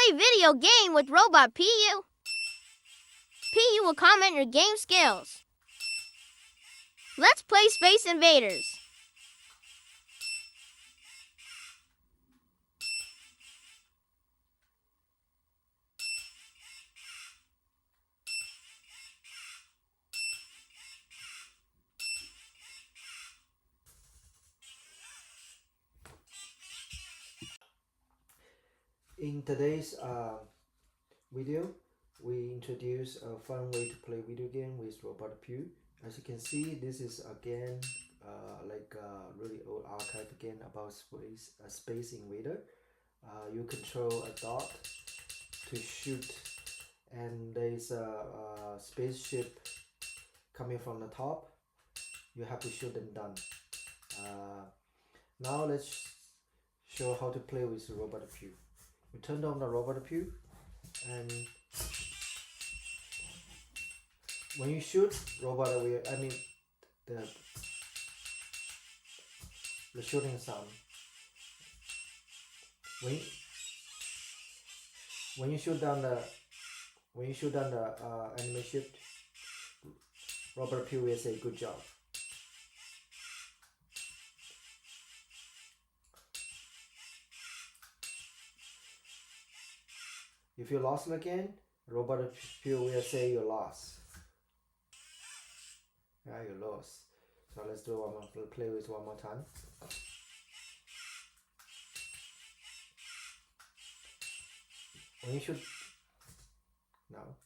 play video game with Robot PU. PU will comment your game skills. Let's play Space Invaders. In today's video, we introduce a fun way to play video game with Robot Pew. As you can see, this is again like a really old archive game about space invader. You control a dot to shoot, and there's a spaceship coming from the top. You have to shoot them down. Now let's show how to play with Robot Pew. We turn on the Robot Pew, and when you shoot, robot will, the shooting sound. When you shoot down the enemy ship, Robot Pew will say good job. If you lost again, Robot Pew will say you lost. Yeah, you lost. So let's do one more. Play with one more time. When you shoot now.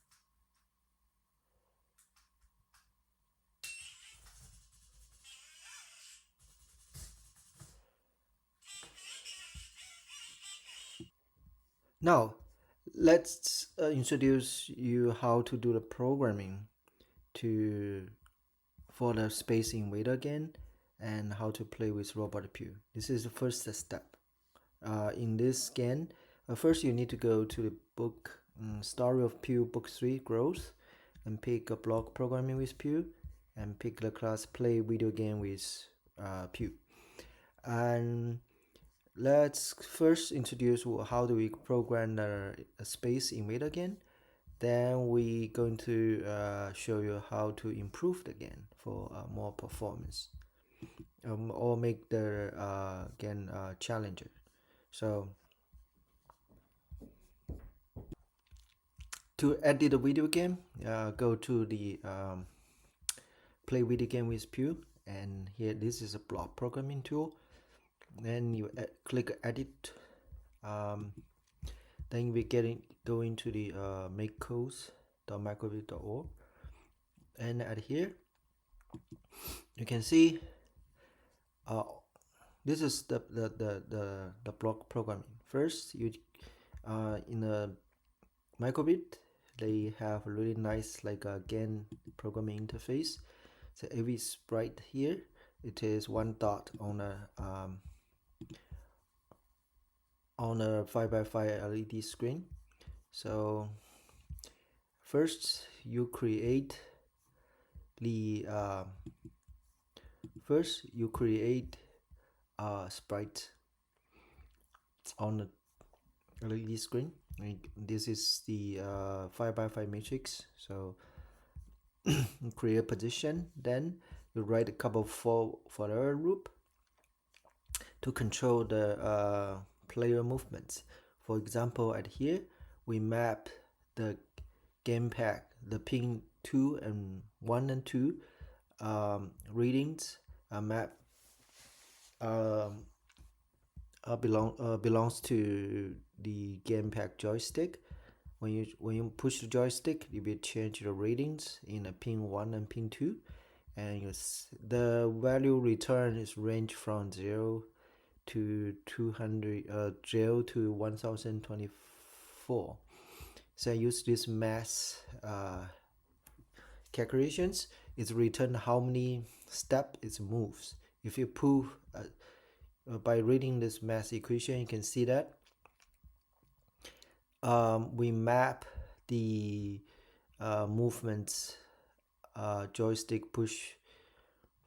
Now, let's introduce you how to do the programming for the Space Invader game and how to play with Robot Pew. This is the first step. In this game, first you need to go to the book Story of Pew Book 3 Growth and pick a block programming with Pew and pick the class Play Video Game with Pew. And let's first introduce how do we program the Space Invader game. Then we going to show you how to improve the game for more performance or make the game challenger. So to edit the video game, go to the Play Video Game with Pew, and here this is a block programming tool. Then you click edit. Then we go into the MakeCode.micro:bit.org, and at here you can see this is the block programming. First, you in the microbit they have a really nice like a game programming interface. So every sprite here, it is one dot on a 5x5 LED screen. So first you create the sprite on the LED screen. This is the 5x5 matrix. So you create a position, then you write a couple for the loop to control the player movements. For example, at here we map the gamepad, the pin 2 and 1 and 2 readings belongs to the gamepad joystick. When you push the joystick, you will change the readings in a pin 1 and pin 2, and the value return is range from 0 to 1024. So I use this math calculations. It's return how many steps it moves. If you prove by reading this math equation, you can see that we map the movements joystick push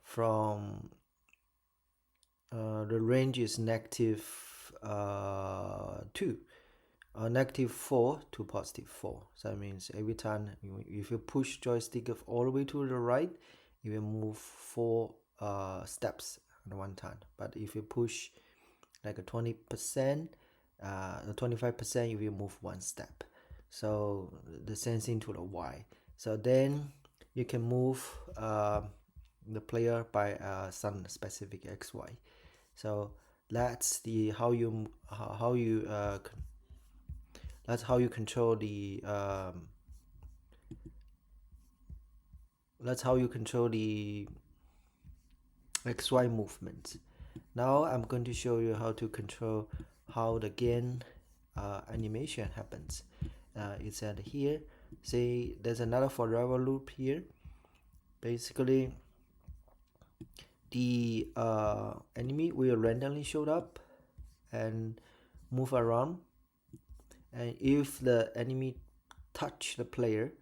from the range is -2 -4 to +4. So that means every time if you push joystick all the way to the right, you will move 4 steps at one time. But if you push like a 20%, 25%, you will move 1 step. So the same thing to the Y. So then you can move the player by some specific XY. So that's the how you that's how you control the XY movement. Now I'm going to show you how to control how the game animation happens. It's at here. See, there's another forever loop here. Basically, the enemy will randomly show up and move around, and if the enemy touch the player,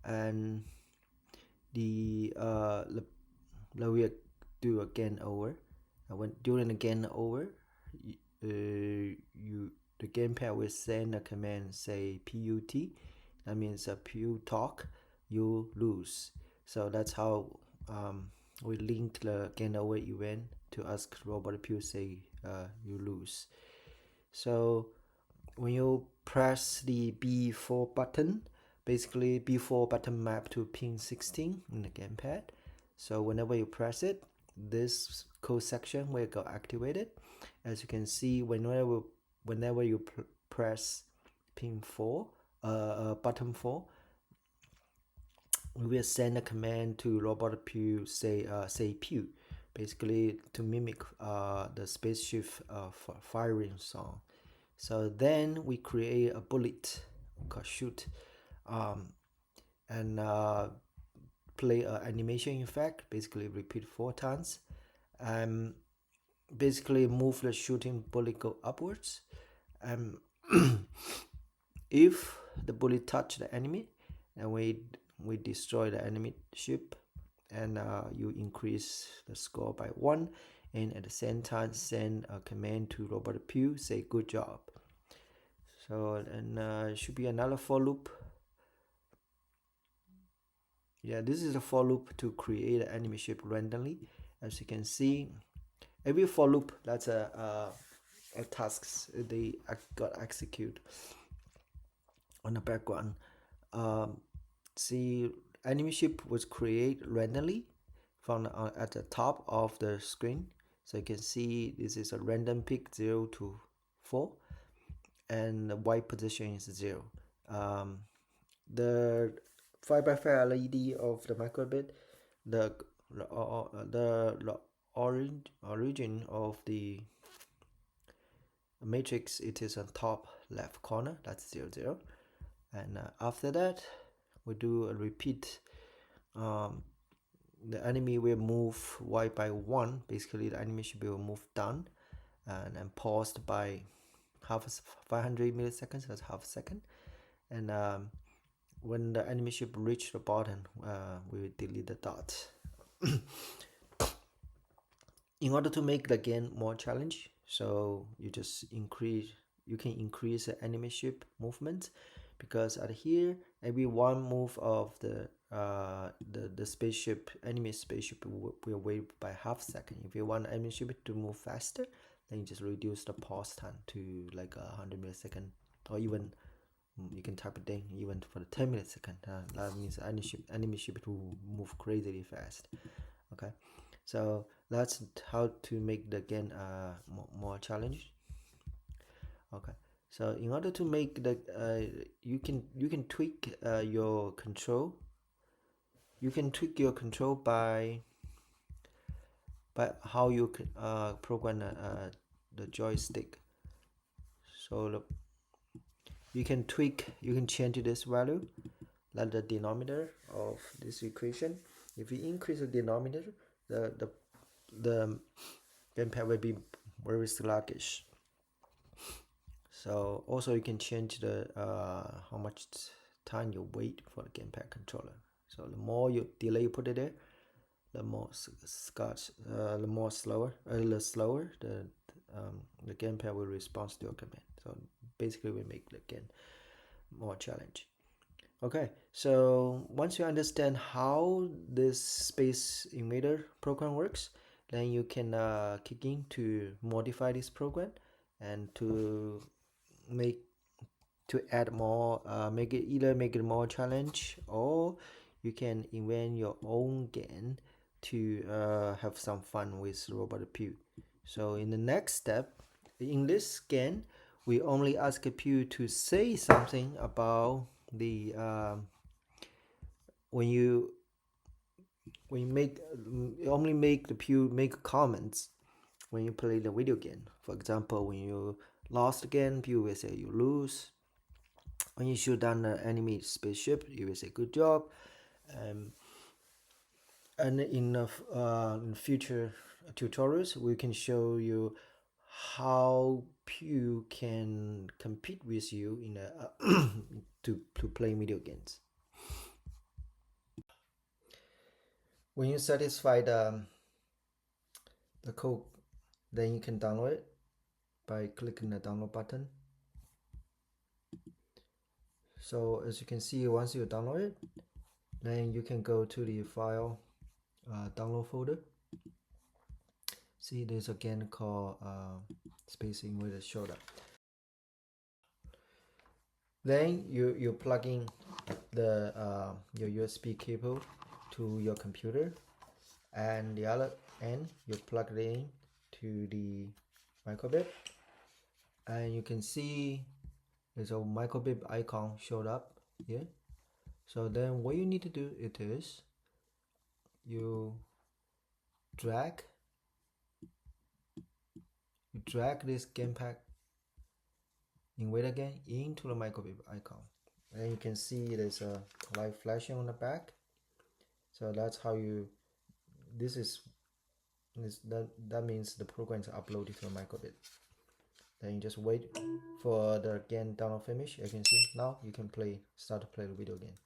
and the will do again over, and when during the game over, the gamepad will send a command, say PUT. That means a pew talk, you lose. So that's how we link the game over event to ask robot pew say you lose. So when you press the B4 button, basically B4 button map to pin 16 in the gamepad. So whenever you press it, this code section will go activated. As you can see, whenever you press pin 4, button 4, we will send a command to robot pew say pew, basically to mimic the spaceship firing sound. So then we create a bullet called shoot, and play an animation effect, basically repeat 4 times, and basically move the shooting bullet go upwards. If the bullet touch the enemy, and we destroy the enemy ship, and you increase the score by 1, and at the same time send a command to robot pew say good job. So and should be another for loop. Yeah, this is a for loop to create an enemy ship randomly. As you can see, every for loop, that's a tasks they got execute on the background. See, enemy ship was created randomly from at the top of the screen. So you can see this is a random pick 0 to 4, and the Y position is 0. The 5x5 LED of the microbit, the origin of the matrix, it is on top left corner, that's 0 0. And after that we do a repeat. The enemy will move Y by 1. Basically the animation will move down and then paused by 500 milliseconds, that's half a second. And when the enemy ship reach the bottom, we will delete the dot. In order to make the game more challenge, so you can increase the enemy ship movement, because at here every one move of the spaceship, enemy spaceship will wait by half second. If you want enemy ship to move faster, then you just reduce the pause time to like 100 millisecond, or even you can type it in even for the 10 millisecond. That means enemy ship to move crazily fast. Okay, so that's how to make the game more challenge. Okay, so in order to make the you can tweak your control. You can tweak your control by how you can program the joystick. So you can change this value, like the denominator of this equation. If you increase the denominator, the gamepad will be very sluggish. So also you can change the how much time you wait for the gamepad controller. So the more you delay you put it there, the more slower the gamepad will respond to your command. So basically we make the game more challenge. Okay, so once you understand how this Space Invader program works, then you can kick in to modify this program and to add more, make it more challenge, or you can invent your own game to have some fun with Robot Pew. So in the next step, in this game, we only ask Pew to say something about the when you make only make the Pew make comments when you play the video game. For example, when you lost again, Pew will say you lose. When you shoot down the enemy spaceship, you will say good job. And in future tutorials, we can show you how Pew can compete with you in to play video games. When you satisfy the code, then you can download it by clicking the download button. So as you can see, once you download it, then you can go to the file download folder. See, there's a game called Space Invader showed up. Then you plug in the your USB cable to your computer, and the other end you plug it in to the microbit, and you can see there's a microbit icon showed up here. So then what you need to do is you drag this gamepad Invader game into the microbit icon, and you can see there's a light flashing on the back. So that's how you that means the program is uploaded to the microbit. Then you just wait for the game download finish. You can see now you can start to play the video game.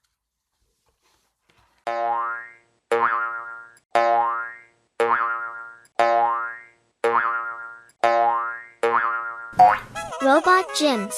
Robot gyms.